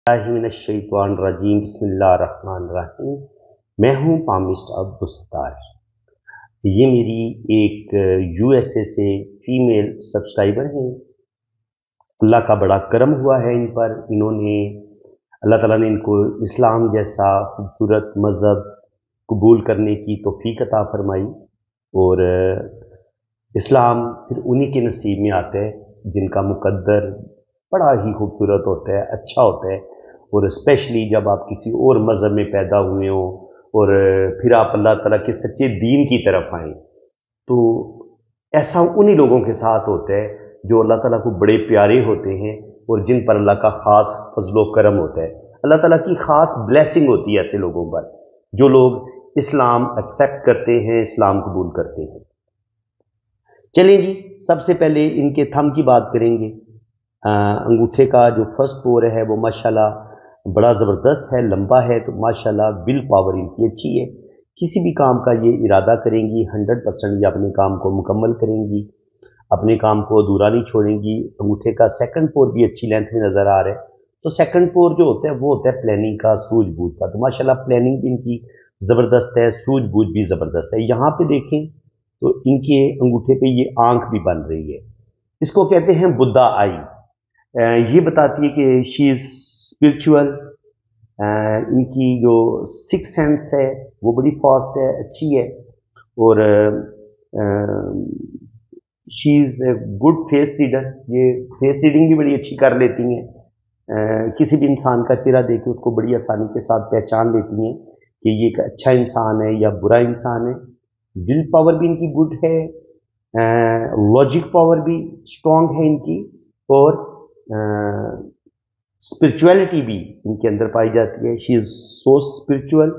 मिनश्शैतानिर्रजीम बिस्मिल्लाहिर्रहमानिर्रहीम। मैं हूँ पामिस्ट अब्दुस्तार। ये मेरी एक यूएसए से फीमेल सब्सक्राइबर हैं। अल्लाह का बड़ा करम हुआ है इन पर। अल्लाह ताला ने इनको इस्लाम जैसा खूबसूरत मज़हब कबूल करने की तौफीक अता फरमाई। और इस्लाम फिर उन्हीं के नसीब में आता है जिनका मुकद्दर बड़ा ही खूबसूरत होता है, अच्छा होता है। और स्पेशली जब आप किसी और मज़हब में पैदा हुए हो और फिर आप अल्लाह ताला के सच्चे दीन की तरफ आएँ, तो ऐसा उन्हीं लोगों के साथ होता है जो अल्लाह ताला को बड़े प्यारे होते हैं और जिन पर अल्लाह का ख़ास फजलो करम होता है। अल्लाह ताला की ख़ास ब्लेसिंग होती है ऐसे लोगों पर, जो लोग इस्लाम एक्सेप्ट करते हैं, इस्लाम कबूल करते हैं। चलें जी, सबसे पहले इनके थंब की बात करेंगे। अंगूठे का जो फर्स्ट पोर है वो माशाल्लाह बड़ा ज़बरदस्त है, लंबा है, तो माशाल्लाह विल पावर इनकी अच्छी है। किसी भी काम का ये इरादा करेंगी 100% ये अपने काम को मुकम्मल करेंगी, अपने काम को अधूरा नहीं छोड़ेंगी। अंगूठे का सेकंड पोर भी अच्छी लेंथ में नज़र आ रहा है। तो सेकंड पोर जो होता है वो होता है प्लानिंग का, सूझबूझ का। तो माशाल्लाह प्लानिंग भी इनकी ज़बरदस्त है, सूझबूझ भी ज़बरदस्त है। यहाँ पे देखें तो इनके अंगूठे पे ये आंख भी बन रही है, इसको कहते हैं बुद्धा आई। ये बताती है कि शी इज़ स्पिरिचुअल। इनकी जो सिक्स सेंस है वो बड़ी फास्ट है, अच्छी है। और she is good face reader. ये फेस रीडिंग भी बड़ी अच्छी कर लेती हैं। किसी भी इंसान का चेहरा देख के उसको बड़ी आसानी के साथ पहचान लेती हैं कि ये एक अच्छा इंसान है या बुरा इंसान है। विल पावर भी इनकी गुड है, लॉजिक पावर भी स्ट्रॉन्ग है इनकी, और स्पिरिचुअलिटी भी इनके अंदर पाई जाती है। She is so spiritual.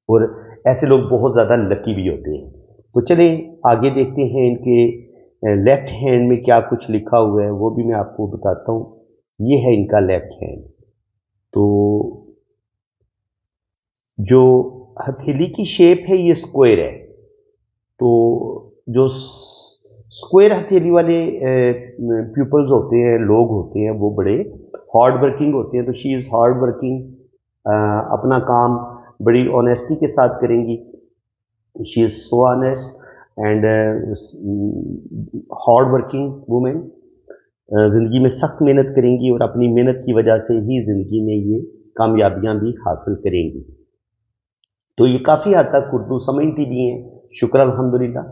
और ऐसे लोग बहुत ज़्यादा लकी भी होते हैं। तो चलिए आगे देखते हैं इनके लेफ्ट हैंड में क्या कुछ लिखा हुआ है, वो भी मैं आपको बताता हूँ। ये है इनका लेफ्ट हैंड। तो जो हथेली की शेप है ये स्क्वायर है। तो जो स्क्वायर हथेली वाले पीपल्स होते हैं, लोग होते हैं, वो बड़े हार्ड वर्किंग होते हैं। तो शी इज़ हार्ड वर्किंग, अपना काम बड़ी ऑनेस्टी के साथ करेंगी। She is so honest and hard working women. ज़िंदगी में सख्त मेहनत करेंगी और अपनी मेहनत की वजह से ही ज़िंदगी में ये कामयाबियाँ भी हासिल करेंगी। तो ये काफ़ी हद तक उर्दू समझती भी हैं, शुक्र अल्हम्दुलिल्लाह।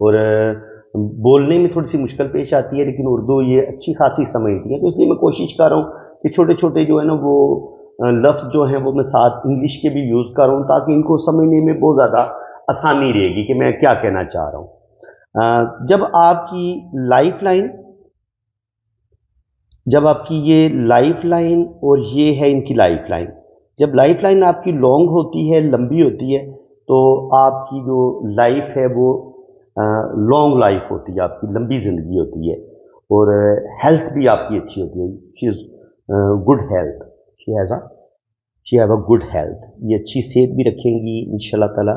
और बोलने में थोड़ी सी मुश्किल पेश आती है, लेकिन उर्दू ये अच्छी खासी समझती हैं। तो इसलिए मैं कोशिश कर रहा हूँ कि छोटे छोटे जो है ना वो लफ्ज़ जो हैं वो मैं साथ इंग्लिश के भी यूज़ कर रहा हूँ, ताकि इनको समझने में बहुत ज़्यादा आसानी रहेगी कि मैं क्या कहना चाह रहा हूँ। जब आपकी ये लाइफ लाइन और ये है इनकी लाइफ लाइन, जब लाइफ लाइन आपकी लॉन्ग होती है, लंबी होती है, तो आपकी जो लाइफ है वो लॉन्ग लाइफ होती है, आपकी लंबी ज़िंदगी होती है। और हेल्थ भी आपकी अच्छी होती है। She is good health, she have a good health. ये अच्छी सेहत भी रखेंगी इंशाल्लाह ताला।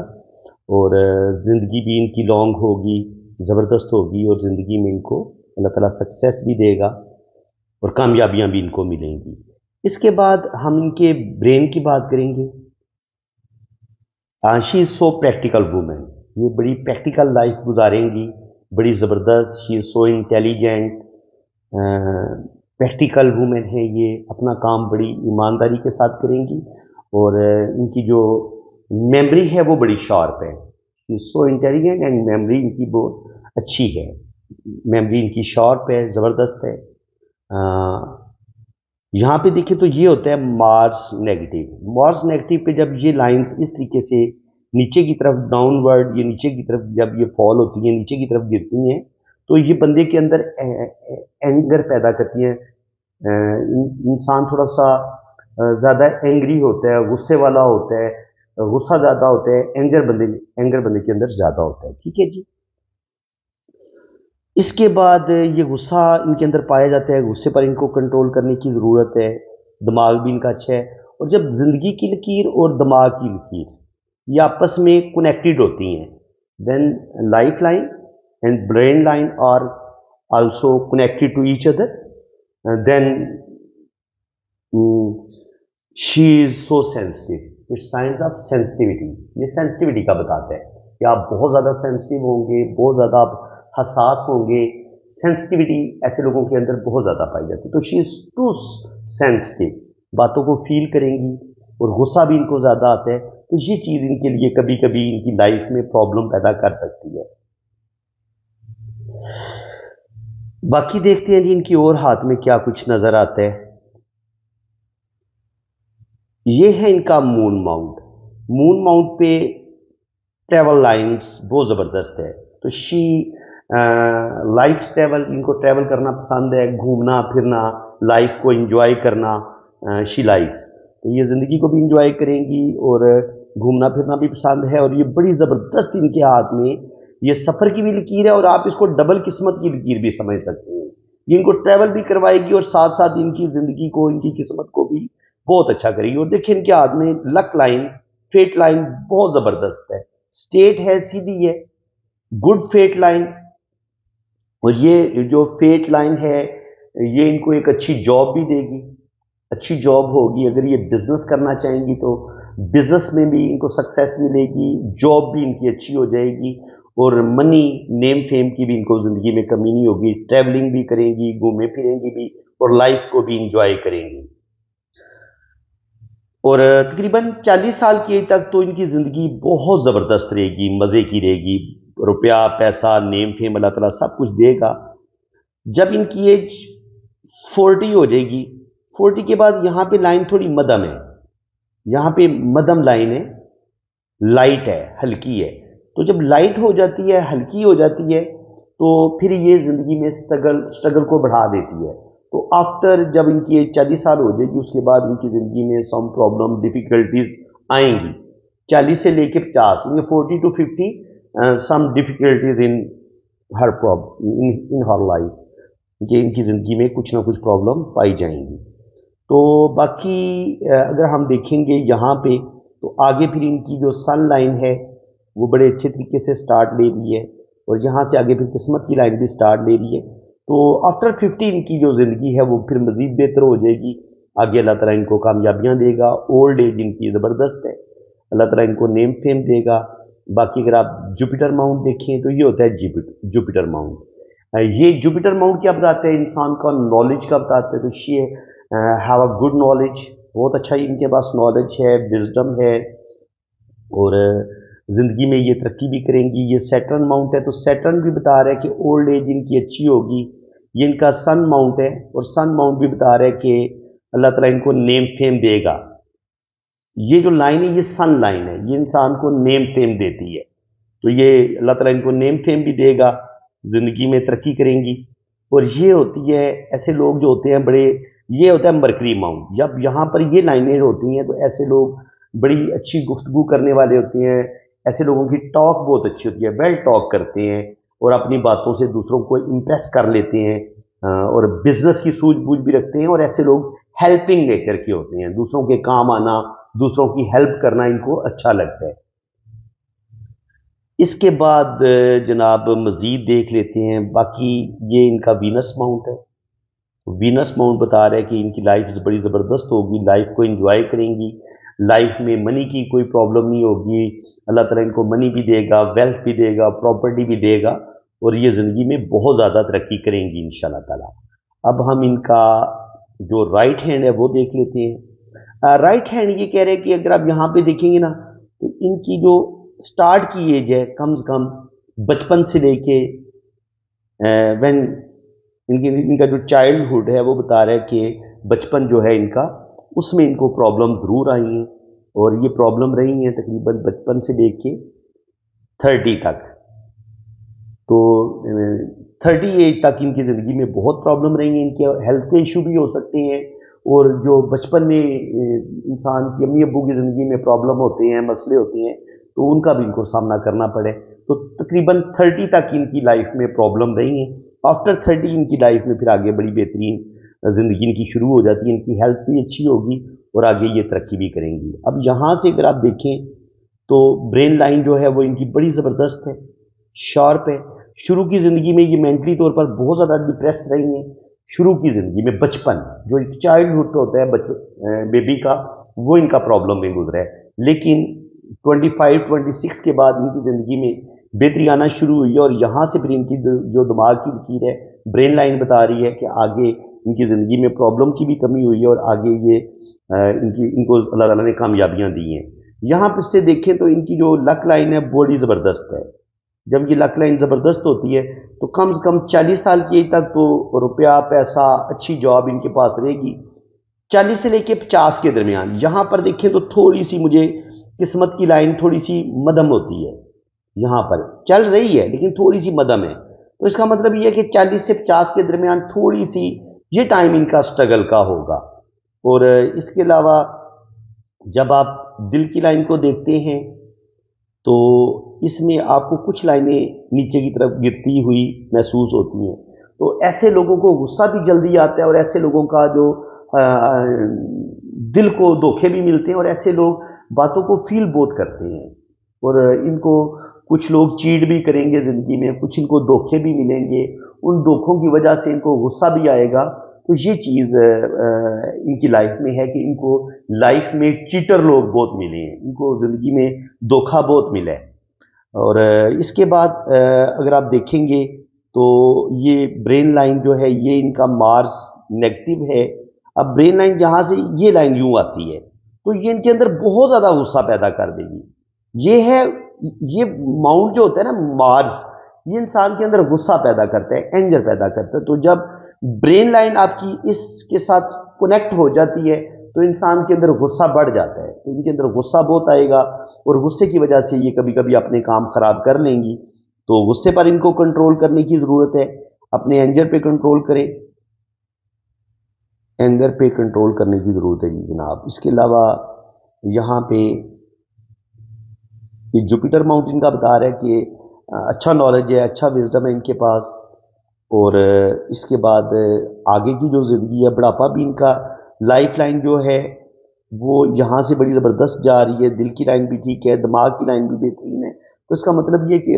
और ज़िंदगी भी इनकी लॉन्ग होगी, ज़बरदस्त होगी, और ज़िंदगी में इनको अल्लाह ताला सक्सेस भी देगा और कामयाबियाँ भी इनको मिलेंगी। इसके बाद हम इनके ब्रेन की बात करेंगे। She is so practical women. ये बड़ी प्रैक्टिकल लाइफ गुजारेंगी, बड़ी ज़बरदस्त। She is so intelligent, practical women है ये, अपना काम बड़ी ईमानदारी के साथ करेंगी। और इनकी जो मेमोरी है वो बड़ी शार्प है। She is so intelligent and memory इनकी बहुत अच्छी है। मेमोरी इनकी शार्प है, ज़बरदस्त है। यहाँ पे देखिए तो ये होता है मार्स नेगेटिव। मार्स नेगेटिव पे जब ये लाइंस इस तरीके से नीचे की तरफ डाउनवर्ड, ये नीचे की तरफ जब ये फॉल होती हैं, नीचे की तरफ गिरती हैं, तो ये बंदे के अंदर एंगर पैदा करती हैं। इंसान थोड़ा सा ज़्यादा एंग्री होता है, गुस्से वाला होता है, गुस्सा ज़्यादा होता है, एंगर बंदे के अंदर ज़्यादा होता है। ठीक है जी। इसके बाद ये गुस्सा इनके अंदर पाया जाता है, गुस्से पर इनको कंट्रोल करने की ज़रूरत है। दिमाग भी इनका अच्छा है। और जब ज़िंदगी की लकीर और दिमाग की लकीर ये आपस में कनेक्टेड होती हैं, then life line and brain line are also connected to each other, then she is so sensitive, it's science of sensitivity. ये सेंसिटिविटी का बताता है कि आप बहुत ज़्यादा सेंसिटिव होंगे, बहुत ज़्यादा आप हसास होंगे। सेंसिटिविटी ऐसे लोगों के अंदर बहुत ज़्यादा पाई जाती है। तो शी इज़ टू सेंसिटिव, बातों को फील करेंगी और गुस्सा भी इनको ज़्यादा आता है। तो ये चीज़ इनके लिए कभी कभी इनकी लाइफ में प्रॉब्लम पैदा कर सकती है। बाकी देखते हैं जी इनकी और हाथ में क्या कुछ नज़र आता है। ये है इनका मून माउंट। मून माउंट पे ट्रैवल लाइंस बहुत ज़बरदस्त है। तो शी लाइक्स ट्रैवल, इनको ट्रैवल करना पसंद है, घूमना फिरना, लाइफ को एंजॉय करना शी लाइक्स। तो ये ज़िंदगी को भी एंजॉय करेंगी और घूमना फिरना भी पसंद है। और ये बड़ी ज़बरदस्त इनके हाथ में ये सफ़र की भी लकीर है और आप इसको डबल किस्मत की लकीर भी समझ सकते हैं। ये इनको ट्रैवल भी करवाएगी और साथ साथ इनकी ज़िंदगी को, इनकी किस्मत को भी बहुत अच्छा करेगी। और देखिए इनके हाथ में लक लाइन, फेट लाइन बहुत ज़बरदस्त है। स्टेट है, सीधी है, गुड फेट लाइन। और ये जो फेट लाइन है ये इनको एक अच्छी जॉब भी देगी, अच्छी जॉब होगी। अगर ये बिजनेस करना चाहेंगी तो बिजनेस में भी इनको सक्सेस मिलेगी, जॉब भी इनकी अच्छी हो जाएगी और मनी, नेम फेम की भी इनको ज़िंदगी में कमी नहीं होगी। ट्रैवलिंग भी करेंगी, घूमे फिरेंगी भी और लाइफ को भी इंजॉय करेंगी। और तकरीबन 40 साल की एज तक तो इनकी ज़िंदगी बहुत ज़बरदस्त रहेगी, मज़े की रहेगी। रुपया पैसा नेम फेम अल्लाह ताला सब कुछ देगा। जब इनकी एज 40 हो जाएगी, 40 के बाद यहाँ पे लाइन थोड़ी मध्यम है, यहाँ पे मध्यम लाइन है, लाइट है, हल्की है। तो जब लाइट हो जाती है, हल्की हो जाती है, तो फिर ये ज़िंदगी में स्ट्रगल को बढ़ा देती है। तो आफ्टर जब इनकी एज 40 साल हो जाएगी उसके बाद इनकी ज़िंदगी में सम प्रॉब्लम डिफ़िकल्टीज आएंगी। 40 से लेके 50, ये 40 to 50 some difficulties in her in her life, ये इनकी ज़िंदगी में कुछ ना कुछ प्रॉब्लम पाई जाएंगी। तो बाकी अगर हम देखेंगे यहाँ पे तो आगे फिर इनकी जो सन लाइन है वो बड़े अच्छे तरीके से स्टार्ट ले रही है और यहाँ से आगे फिर किस्मत की लाइन भी स्टार्ट ले रही है। तो आफ्टर 50 इनकी जो ज़िंदगी है वो फिर मज़ीद बेहतर हो जाएगी। आगे अल्लाह ताला इनको कामयाबियाँ देगा। ओल्ड एज इनकी ज़बरदस्त है, अल्लाह ताला इनको नेम फेम देगा। बाकी अगर आप जुपिटर माउंट देखें तो ये होता है जुपिटर माउंट। ये जुपिटर माउंट क्या बताते हैं, इंसान का नॉलेज का बताते हैं। तो ये हैव अ गुड नॉलेज, बहुत अच्छा इनके पास नॉलेज है, विजडम है और ज़िंदगी में ये तरक्की भी करेंगी। ये सैटर्न माउंट है तो सैटर्न भी बता रहा है कि ओल्ड एज इनकी अच्छी होगी। ये इनका सन माउंट है और सन माउंट भी बता रहा है कि अल्लाह ताला इनको नेम फेम देगा। ये जो लाइन है ये सन लाइन है, ये इंसान को नेम फेम देती है। तो ये अल्लाह ताला इनको नेम फेम भी देगा, ज़िंदगी में तरक्की करेंगी। और ये होती है ऐसे लोग जो होते हैं बड़े, ये होता है मरकरी माउंट। जब यहाँ पर ये लाइनें होती हैं तो ऐसे लोग बड़ी अच्छी गुफ्तगू करने वाले होते हैं। ऐसे लोगों की टॉक बहुत अच्छी होती है, वेल टॉक करते हैं और अपनी बातों से दूसरों को इम्प्रेस कर लेते हैं और बिजनेस की सूझबूझ भी रखते हैं। और ऐसे लोग हेल्पिंग नेचर के होते हैं, दूसरों के काम आना, दूसरों की हेल्प करना इनको अच्छा लगता है। इसके बाद जनाब मज़ीद देख लेते हैं। बाकी ये इनका वीनस माउंट है। वीनस माउंट बता रहा है कि इनकी लाइफ बड़ी ज़बरदस्त होगी, लाइफ को एंजॉय करेंगी, लाइफ में मनी की कोई प्रॉब्लम नहीं होगी। अल्लाह ताला इनको मनी भी देगा, वेल्थ भी देगा, प्रॉपर्टी भी देगा और ये ज़िंदगी में बहुत ज़्यादा तरक्की करेंगी इंशाल्लाह ताला। अब हम इनका जो राइट हैंड है वो देख लेते हैं। राइट हैंड ये कह रहे हैं कि अगर आप यहाँ पे देखेंगे ना तो इनकी जो स्टार्ट की एज है कम से कम बचपन से लेके व्हेन इनका जो चाइल्डहुड है वो बता रहा है कि बचपन जो है इनका उसमें इनको प्रॉब्लम ज़रूर आई हैं और ये प्रॉब्लम रही हैं तकरीबन बचपन से लेके 30 तक। तो 30 एज तक इनकी ज़िंदगी में बहुत प्रॉब्लम रही हैं। इनके हेल्थ के इशू भी हो सकते हैं और जो बचपन में इंसान की अम्मी अब्बू की ज़िंदगी में प्रॉब्लम होते हैं, मसले होते हैं, तो उनका भी इनको सामना करना पड़े। तो तकरीबन 30 तक इनकी लाइफ में प्रॉब्लम रही हैं। आफ्टर 30 इनकी लाइफ में फिर आगे बड़ी बेहतरीन ज़िंदगी इनकी शुरू हो जाती है, इनकी हेल्थ भी अच्छी होगी और आगे ये तरक्की भी करेंगी। अब यहाँ से अगर आप देखें तो ब्रेन लाइन जो है वो इनकी बड़ी ज़बरदस्त है, शार्प है। शुरू की ज़िंदगी में ये मेंटली तौर पर बहुत ज़्यादा डिप्रेस रही हैं, शुरू की ज़िंदगी में बचपन, जो एक चाइल्डहुड होता है बचपन बेबी का, वो इनका प्रॉब्लम में गुजरा है। लेकिन 25-26 के बाद इनकी ज़िंदगी में बेहतरी आना शुरू हुई है, और यहाँ से फिर इनकी जो दिमाग की लकीर है, ब्रेन लाइन बता रही है कि आगे इनकी ज़िंदगी में प्रॉब्लम की भी कमी हुई है, और आगे ये इनको अल्लाह ताला ने कामयाबियाँ दी हैं। यहाँ पर से देखें तो इनकी जो लक लाइन है बड़ी ज़बरदस्त है। जब ये लक लाइन ज़बरदस्त होती है तो कम से कम 40 साल की एज तक तो रुपया, पैसा, अच्छी जॉब इनके पास रहेगी। 40 से लेके 50 के दरमियान यहाँ पर देखें तो थोड़ी सी मुझे किस्मत की लाइन थोड़ी सी मध्यम होती है। यहाँ पर चल रही है लेकिन थोड़ी सी मध्यम है, तो इसका मतलब ये है कि 40 से 50 के दरमियान थोड़ी सी ये टाइम इनका स्ट्रगल का होगा। और इसके अलावा जब आप दिल की लाइन को देखते हैं तो इसमें आपको कुछ लाइनें नीचे की तरफ गिरती हुई महसूस होती हैं। तो ऐसे लोगों को गुस्सा भी जल्दी आता है, और ऐसे लोगों का जो दिल को धोखे भी मिलते हैं, और ऐसे लोग बातों को फील बहुत करते हैं, और इनको कुछ लोग चीट भी करेंगे ज़िंदगी में, कुछ इनको धोखे भी मिलेंगे, उन धोखों की वजह से इनको गुस्सा भी आएगा। तो ये चीज़ इनकी लाइफ में है कि इनको लाइफ में चीटर लोग बहुत मिले हैं, इनको ज़िंदगी में धोखा बहुत मिला है। और इसके बाद अगर आप देखेंगे तो ये ब्रेन लाइन जो है ये इनका मार्स नेगेटिव है। अब ब्रेन लाइन यहाँ से ये लाइन यूँ आती है तो ये इनके अंदर बहुत ज़्यादा गुस्सा पैदा कर देगी। ये माउंट जो होता है ना मार्स, ये इंसान के अंदर गुस्सा पैदा करता है, एंगर पैदा करता है। तो जब ब्रेन लाइन आपकी इसके साथ कनेक्ट हो जाती है तो इंसान के अंदर गुस्सा बढ़ जाता है, तो इनके अंदर गुस्सा बहुत आएगा, और गुस्से की वजह से ये कभी कभी अपने काम खराब कर लेंगी। तो गुस्से पर इनको कंट्रोल करने की ज़रूरत है, अपने एंगर पे कंट्रोल करें, एंगर पे कंट्रोल करने की ज़रूरत है जी जनाब। इसके अलावा यहाँ पे ये जुपिटर माउंटेन का बता रहा है कि अच्छा नॉलेज है, अच्छा विजडम है इनके पास, और इसके बाद आगे की जो ज़िंदगी है, बुढ़ापा भी इनका लाइफ लाइन जो है वो यहाँ से बड़ी ज़बरदस्त जा रही है, दिल की लाइन भी ठीक है, दिमाग की लाइन भी बेहतरीन है। तो इसका मतलब ये कि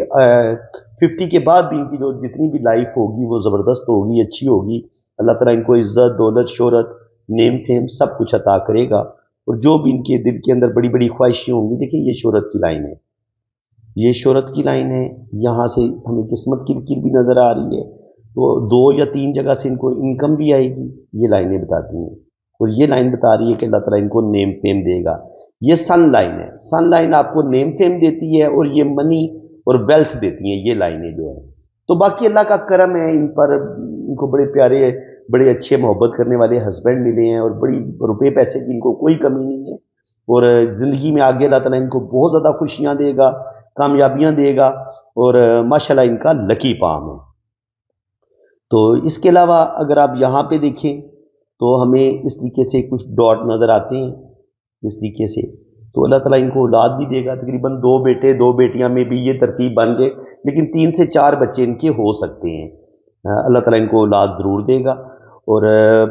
50 के बाद भी इनकी जो जितनी भी लाइफ होगी वो ज़बरदस्त होगी, अच्छी होगी। अल्लाह ताला इनको इज़्ज़त, दौलत, शोहरत, नेम फेम सब कुछ अता करेगा, और जो भी इनके दिल के अंदर बड़ी बड़ी ख्वाहिशें होंगी, देखिए ये शोहरत की लाइन है, ये शोहरत की लाइन है, यहाँ से हमें किस्मत की लकीर भी नज़र आ रही है। तो 2 या 3 जगह से इनको इनकम भी आएगी, ये लाइनें बताती हैं। और ये लाइन बता रही है कि अल्लाह ताला इनको नेम फेम देगा। ये सन लाइन है, सन लाइन आपको नेम फेम देती है, और ये मनी और वेल्थ देती हैं ये लाइनें जो है। तो बाकी अल्लाह का करम है इन पर, इनको बड़े प्यारे, बड़े अच्छे मोहब्बत करने वाले हस्बैंड मिले हैं, और बड़ी रुपये पैसे की इनको कोई कमी नहीं है, और ज़िंदगी में आगे अल्लाह ताला इनको बहुत ज़्यादा खुशियाँ देगा, कामयाबियाँ देगा, और माशाल्लाह इनका लकी पाम है। तो इसके अलावा अगर आप यहाँ पे देखें तो हमें इस तरीके से कुछ डॉट नज़र आते हैं, इस तरीके से। तो अल्लाह ताला इनको औलाद भी देगा, तकरीबन 2 बेटे 2 बेटियां में भी ये तरतीब बन गए, लेकिन 3 से 4 बच्चे इनके हो सकते हैं। अल्लाह ताला इनको औलाद ज़रूर देगा। और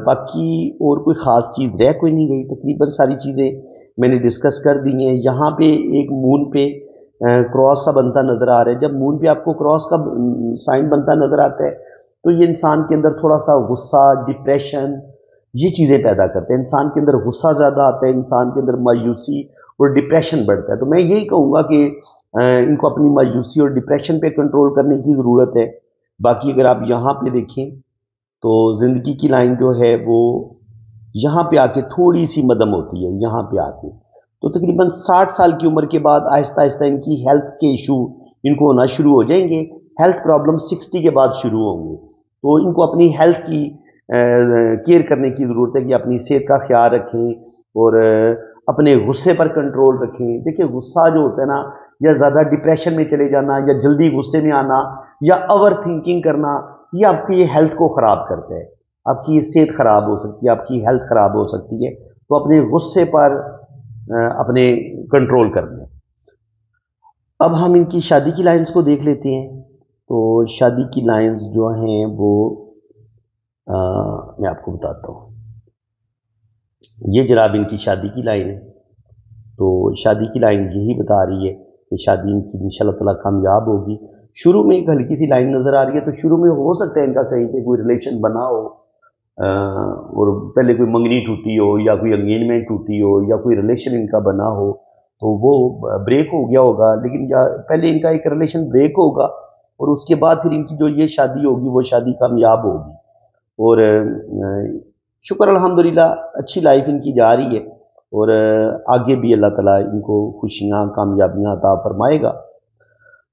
बाकी और कोई ख़ास चीज़ रह कोई नहीं गई, तकरीबन सारी चीज़ें मैंने डिस्कस कर दी हैं। यहाँ पे एक मून पे क्रॉस सा बनता नज़र आ रहा है। जब मून पे आपको क्रॉस का साइन बनता नज़र आता है तो ये इंसान के अंदर थोड़ा सा गुस्सा, डिप्रेशन, ये चीज़ें पैदा करते हैं। इंसान के अंदर गुस्सा ज़्यादा आता है, इंसान के अंदर मायूसी और डिप्रेशन बढ़ता है। तो मैं यही कहूँगा कि इनको अपनी मायूसी और डिप्रेशन पे कंट्रोल करने की ज़रूरत है। बाकी अगर आप यहाँ पे देखें तो ज़िंदगी की लाइन जो है वो यहाँ पे आके थोड़ी सी मध्यम होती है। यहाँ पे आके तो तकरीबन 60 साल की उम्र के बाद आहिस्ता आहिस्ता इनकी हेल्थ के इशू इनको होना शुरू हो जाएंगे। हेल्थ प्रॉब्लम 60 के बाद शुरू होंगे। तो इनको अपनी हेल्थ की केयर करने की ज़रूरत है कि अपनी सेहत का ख्याल रखें और अपने गुस्से पर कंट्रोल रखें। देखिए गुस्सा जो होता है ना, या ज़्यादा डिप्रेशन में चले जाना, या जल्दी गुस्से में आना, या ओवर थिंकिंग करना, ये आपकी हेल्थ को ख़राब करता है। आपकी सेहत ख़राब हो सकती है, आपकी हेल्थ ख़राब हो सकती है। तो अपने गुस्से पर अपने कंट्रोल करना है। अब हम इनकी शादी की लाइंस को देख लेते हैं। तो शादी की लाइंस जो हैं वो मैं आपको बताता हूँ। ये जनाब इनकी शादी की लाइन है। तो शादी की लाइन यही बता रही है कि शादी इनकी इंशाल्लाह ताला कामयाब होगी। शुरू में एक हल्की सी लाइन नज़र आ रही है, तो शुरू में हो सकता है इनका कहीं पे कोई रिलेशन बना हो, और पहले कोई मंगनी टूटी हो या कोई एंगेजमेंट टूटी हो या कोई रिलेशन इनका बना हो तो वो ब्रेक हो गया होगा, लेकिन या पहले इनका एक रिलेशन ब्रेक होगा और उसके बाद फिर इनकी जो ये शादी होगी वो शादी कामयाब होगी। और शुक्र अल्हम्दुलिल्लाह अच्छी लाइफ इनकी जा रही है और आगे भी अल्लाह ताला इनको खुशियाँ कामयाबियाँ अता फरमाएगा।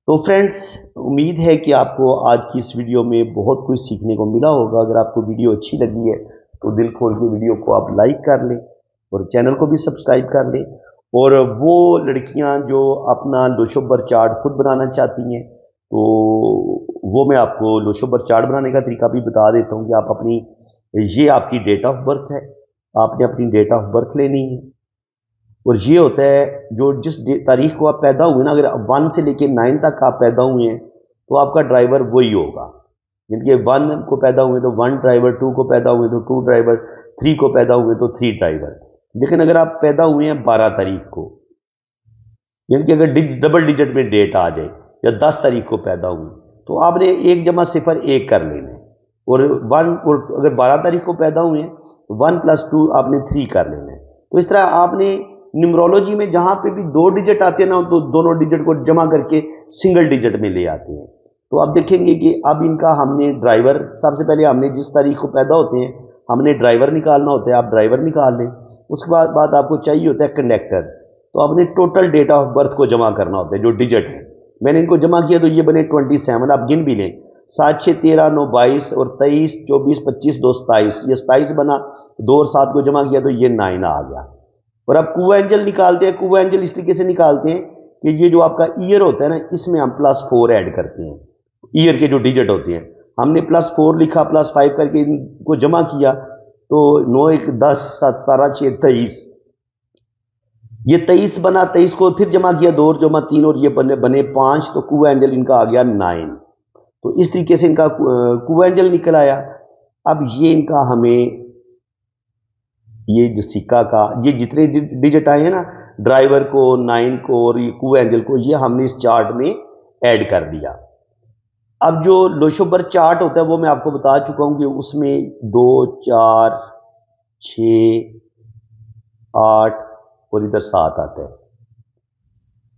तो फ्रेंड्स, उम्मीद है कि आपको आज की इस वीडियो में बहुत कुछ सीखने को मिला होगा। अगर आपको वीडियो अच्छी लगी है तो दिल खोल के वीडियो को आप लाइक कर लें और चैनल को भी सब्सक्राइब कर लें। और वो लड़कियां जो अपना लोशोबर चार्ट खुद बनाना चाहती हैं तो वो मैं आपको लोशोबर चार्ट बनाने का तरीका भी बता देता हूँ कि आप अपनी, ये आपकी डेट ऑफ बर्थ है, आपने अपनी डेट ऑफ बर्थ लेनी है और ये होता है जो जिस तारीख को आप पैदा हुए ना, अगर 1 से लेके 9 तक आप पैदा हुए हैं तो आपका ड्राइवर वही होगा। यानी 1 को पैदा हुए तो 1 ड्राइवर, 2 को पैदा हुए तो 2 ड्राइवर, 3 को पैदा हुए तो 3 ड्राइवर। लेकिन अगर आप पैदा हुए हैं 12 तारीख को, यानी कि अगर डबल डिजिट में डेट आ जाए या 10 तारीख को पैदा हुए तो आपने 1 + 0 1 कर लेना है और 1, और अगर 12 तारीख को पैदा हुए हैं तो 1 + 2 आपने 3 कर लेना है। तो इस तरह आपने न्यूमरोलॉजी में जहां पे भी 2 डिजिट आते हैं ना तो दोनों डिजिट को जमा करके सिंगल डिजिट में ले आते हैं। तो आप देखेंगे कि अब इनका हमने ड्राइवर, सबसे पहले हमने जिस तारीख को पैदा होते हैं हमने ड्राइवर निकालना होता है, आप ड्राइवर निकाल लें। उसके बाद आपको चाहिए होता है कंडक्टर, तो आपने टोटल डेट ऑफ बर्थ को जमा करना होता है जो डिजिट है। मैंने इनको जमा किया तो ये बने 27, आप गिन भी लें 7, 6, 13, 9, 22 और 23, 24, 25, 2, 27, ये 27 बना। 2 और 7 को जमा किया तो ये 9 आ गया। और अब कुआ एंजल निकालते हैं। कुआ एंजल इस तरीके से निकालते हैं कि ये जो आपका ईयर होता है ना, इसमें हम +4 ऐड करते हैं। ईयर के जो डिजिट होते हैं हमने +4 लिखा, +5 करके इनको जमा किया तो 9, 1, 10, 7, 17, 6, 23, ये 23 बना। 23 को फिर जमा किया, 2 और जमा 3 और ये बने 5, तो कुआ एंजल इनका आ गया 9। तो इस तरीके से इनका कुआ एंजल निकल आया। अब ये इनका हमें ये जो सिक्का का ये जितने डिजिट आए हैं ना, ड्राइवर को, 9 को और ये कुआ एंजल को, ये हमने इस चार्ट में ऐड कर दिया। अब जो लोशोबर चार्ट होता है वो मैं आपको बता चुका हूं कि उसमें 2, 4, 6, 8 और इधर 7 आता है।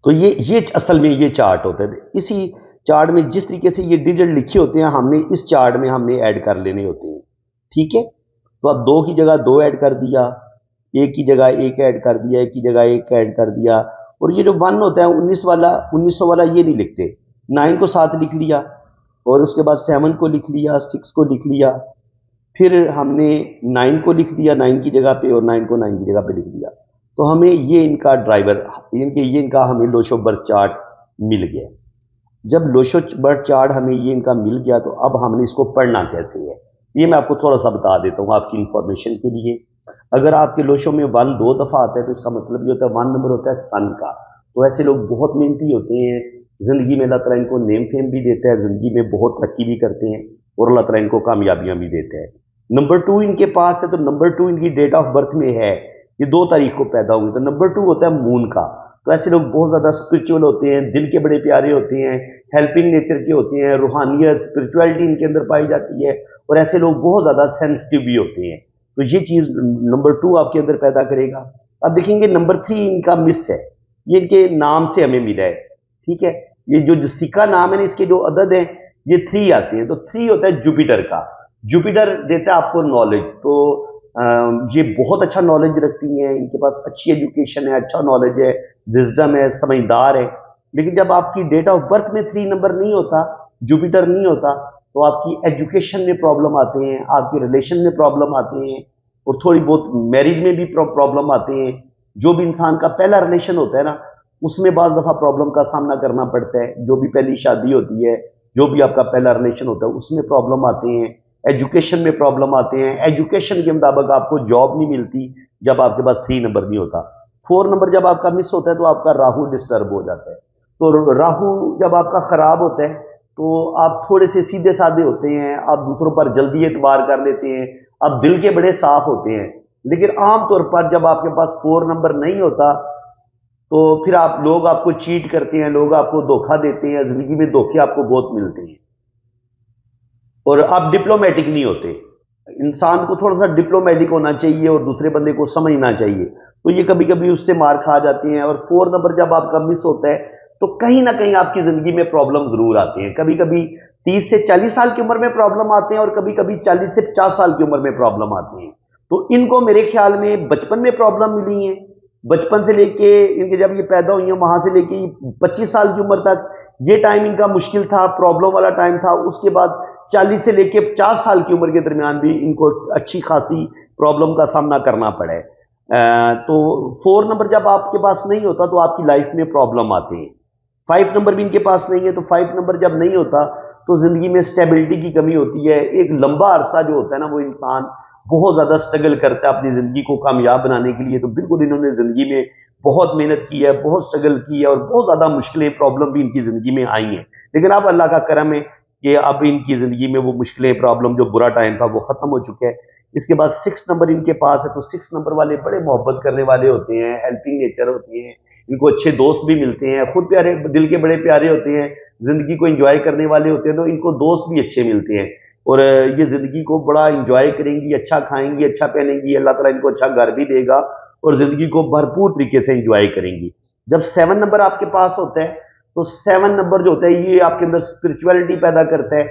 तो ये असल में ये चार्ट होता है। इसी चार्ट में जिस तरीके से ये डिजिट लिखे होते हैं हमने इस चार्ट में हमने ऐड कर लेने होते हैं। ठीक है, तो अब 2 की जगह 2 ऐड कर दिया, 1 की जगह 1 ऐड कर दिया, 1 की जगह 1 ऐड कर दिया। और ये जो 1 होता है 19 वाला, 1900 वाला ये नहीं लिखते। 9 को 7 लिख लिया और उसके बाद 7 को लिख लिया, 6 को लिख लिया, फिर हमने 9 को लिख दिया 9 की जगह पे और 9 को 9 की जगह पे लिख दिया। तो हमें ये इनका ड्राइवर, ये इनका हमें लोशोबर चार्ट मिल गया। जब लोशोबर चार्ट हमें ये इनका मिल गया तो अब हमने इसको पढ़ना कैसे है ये मैं आपको थोड़ा सा बता देता हूँ आपकी इंफॉर्मेशन के लिए। अगर आपके लोशो में 1 2 दफ़ा आता है तो इसका मतलब ये होता है 1 नंबर होता है सन का। तो ऐसे लोग बहुत मेहनती होते हैं, ज़िंदगी में अल्लाह ताला इनको नेम फेम भी देता है, ज़िंदगी में बहुत तरक्की भी करते हैं और अल्लाह ताला इनको कामयाबियाँ भी देते हैं। नंबर 2 इनके पास है तो नंबर 2 इनकी डेट ऑफ बर्थ में है, ये 2 तारीख को पैदा हुए। तो नंबर 2 होता है मून का। तो ऐसे लोग बहुत ज़्यादा स्पिरिचुअल होते हैं, दिल के बड़े प्यारे होते हैं, हेल्पिंग नेचर के होते हैं, रूहानियत स्पिरिचुअलिटी इनके अंदर पाई जाती है और ऐसे लोग बहुत ज़्यादा सेंसिटिव भी होते हैं। तो ये चीज़ नंबर 2 आपके अंदर पैदा करेगा। अब देखेंगे नंबर 3 इनका मिस है, ये इनके नाम से हमें मिला है। ठीक है, ये जो सिक्का नाम है ना, इसके जो अदद है ये 3 आते हैं। तो 3 होता है जुपिटर का। जुपिटर देता है आपको नॉलेज। तो ये बहुत अच्छा नॉलेज रखती हैं, इनके पास अच्छी एजुकेशन है, अच्छा नॉलेज है, विजडम है, समझदार है। लेकिन जब आपकी डेट ऑफ बर्थ में 3 नंबर नहीं होता, जुपिटर नहीं होता, तो आपकी एजुकेशन में प्रॉब्लम आते हैं, आपके रिलेशन में प्रॉब्लम आते हैं और थोड़ी बहुत मैरिज में भी प्रॉब्लम आते हैं। जो भी इंसान का पहला रिलेशन होता है ना, उसमें बाज़ दफ़ा प्रॉब्लम का सामना करना पड़ता है। जो भी पहली शादी होती है, जो भी आपका पहला रिलेशन होता है, उसमें प्रॉब्लम आते हैं। एजुकेशन में प्रॉब्लम आते हैं, एजुकेशन के मुताबिक आपको जॉब नहीं मिलती जब आपके पास 3 नंबर नहीं होता। 4 नंबर जब आपका मिस होता है तो आपका राहु डिस्टर्ब हो जाता है। तो राहु जब आपका खराब होता है तो आप थोड़े से सीधे साधे होते हैं, आप दूसरों पर जल्दी एतबार कर लेते हैं, आप दिल के बड़े साफ होते हैं। लेकिन आमतौर पर जब आपके पास 4 नंबर नहीं होता तो फिर लोग आपको चीट करते हैं, लोग आपको धोखा देते हैं, जिंदगी में धोखे आपको बहुत मिलते हैं और आप डिप्लोमेटिक नहीं होते। इंसान को थोड़ा सा डिप्लोमेटिक होना चाहिए और दूसरे बंदे को समझना चाहिए, तो ये कभी कभी उससे मार खा जाती हैं। और 4 नंबर जब आपका मिस होता है तो कहीं ना कहीं आपकी जिंदगी में प्रॉब्लम जरूर आती हैं। कभी कभी 30 से 40 साल की उम्र में प्रॉब्लम आते हैं और कभी कभी 40 से 50 साल की उम्र में प्रॉब्लम आती हैं। तो इनको मेरे ख्याल में बचपन में प्रॉब्लम मिली है, बचपन से लेके इनके जब ये पैदा हुई हैं वहां से लेके 25 साल की उम्र तक ये टाइम इनका मुश्किल था, प्रॉब्लम वाला टाइम था। उसके बाद 40 से लेके 50 साल की उम्र के दरमियान भी इनको अच्छी खासी प्रॉब्लम का सामना करना पड़े। तो 4 नंबर जब आपके पास नहीं होता तो आपकी लाइफ में प्रॉब्लम आते हैं। 5 नंबर भी इनके पास नहीं है, तो 5 नंबर जब नहीं होता तो जिंदगी में स्टेबिलिटी की कमी होती है। एक लंबा अरसा जो होता है ना, वो इंसान बहुत ज्यादा स्ट्रगल करता है अपनी जिंदगी को कामयाब बनाने के लिए। तो बिल्कुल इन्होंने जिंदगी में बहुत मेहनत की है, बहुत स्ट्रगल की है और बहुत ज्यादा मुश्किलें प्रॉब्लम भी इनकी जिंदगी में आई हैं। लेकिन अब अल्लाह का करम है कि अब इनकी जिंदगी में वो मुश्किलें प्रॉब्लम जो बुरा टाइम था वो खत्म हो चुका है। इसके बाद 6 नंबर इनके पास है, तो 6 नंबर वाले बड़े मोहब्बत करने वाले होते हैं, हेल्पिंग नेचर होती है, इनको अच्छे दोस्त भी मिलते हैं, खुद प्यारे दिल के बड़े प्यारे होते हैं, जिंदगी को एंजॉय करने वाले होते हैं, तो इनको दोस्त भी अच्छे मिलते हैं। और ये जिंदगी को बड़ा एंजॉय करेंगी, अच्छा खाएंगी, अच्छा पहनेंगी, अल्लाह ताला इनको अच्छा घर भी देगा और जिंदगी को भरपूर तरीके से एंजॉय करेंगी। जब 7 नंबर आपके पास होता है तो 7 नंबर जो होता है ये आपके अंदर स्पिरिचुअलिटी पैदा करता है,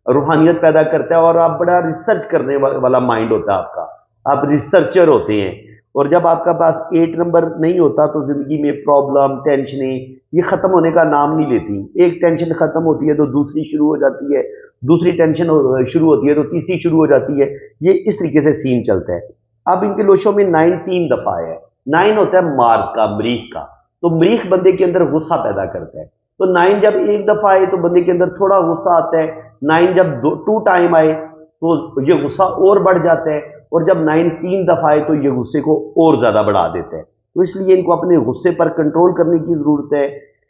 रूहानियत पैदा करता है और आप बड़ा रिसर्च करने वाला माइंड होता है आपका, आप रिसर्चर होते हैं। और जब आपका पास 8 नंबर नहीं होता तो जिंदगी में प्रॉब्लम, टेंशनें ये खत्म होने का नाम नहीं लेती। एक टेंशन खत्म होती है तो दूसरी शुरू हो जाती है, दूसरी टेंशन शुरू होती है तो तीसरी शुरू हो जाती है। ये इस तरीके से सीन चलता है। अब इनके लोशों में 9 3 दफा है। 9 होता है मार्स का, मरीख का, तो मरीख बंदे के अंदर गुस्सा पैदा करता है। तो 9 जब एक दफा आए तो बंदे के अंदर थोड़ा गुस्सा आता है। 9 जब 2 टाइम आए तो ये गुस्सा और बढ़ जाता है, और जब 9 3 दफा आए तो ये गुस्से को और ज्यादा बढ़ा देता है। तो इसलिए इनको अपने गुस्से पर कंट्रोल करने की जरूरत है।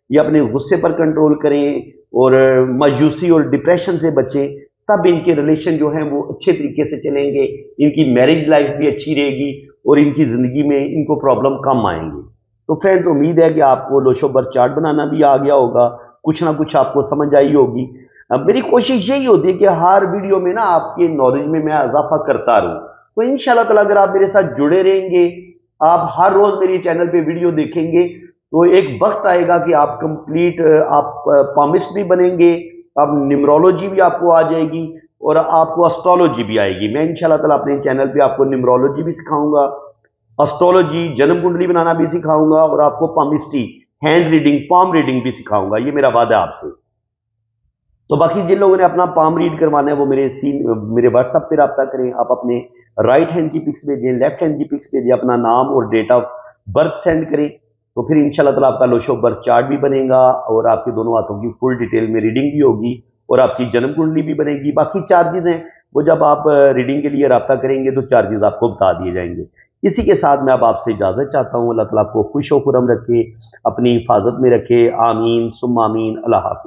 ये अपने गुस्से पर कंट्रोल करें और मायूसी और डिप्रेशन से बचें, तब इनके रिलेशन जो हैं वो अच्छे तरीके से चलेंगे, इनकी मैरिज लाइफ भी अच्छी रहेगी और इनकी जिंदगी में इनको प्रॉब्लम कम आएंगी। तो फ्रेंड्स, उम्मीद है कि आपको लोशो बर्थ चार्ट बनाना भी आ गया होगा, कुछ ना कुछ आपको समझ आई होगी। अब मेरी कोशिश यही होती है कि हर वीडियो में ना आपके नॉलेज में मैं इजाफा करता रहूं। तो इंशाल्लाह ताला अगर आप मेरे साथ जुड़े रहेंगे, आप हर रोज मेरी चैनल पे वीडियो देखेंगे, तो एक वक्त आएगा कि आप कंप्लीट आप पामिस्ट भी बनेंगे, अब न्यूमरोलॉजी भी आपको आ जाएगी और आपको एस्ट्रोलॉजी भी आएगी। मैं इंशाल्लाह ताला अपने चैनल पे आपको न्यूमरोलॉजी भी सिखाऊंगा, एस्ट्रोलॉजी, जन्म कुंडली बनाना भी सिखाऊंगा और आपको palmistry, hand reading, palm reading भी सिखाऊंगा। ये मेरा वादा है आपसे। तो बाकी जिन लोगों ने अपना पाम रीड करवाना है वो मेरे व्हाट्सएप पे रब्ता करें। आप अपने राइट हैंड की पिक्स भेजें, लेफ्ट हैंड की पिक्स भेजें, अपना नाम और डेट ऑफ बर्थ सेंड करें, तो फिर इंशाल्लाह ताला आपका लोशो बर्थ चार्ट भी बनेगा और आपके दोनों हाथों की फुल डिटेल में रीडिंग भी होगी और आपकी जन्म कुंडली भी बनेगी। बाकी चार्जेस हैं वो जब आप रीडिंग के लिए रब्ता करेंगे तो चार्जेस आपको बता दिए जाएंगे। इसी के साथ मैं अब आपसे इजाजत चाहता हूँ। अल्लाह ताला आपको खुश व खुरम रखे, अपनी हिफाजत में रखे। आमीन सुम्मा आमीन। अल्लाह हाफ़िज़।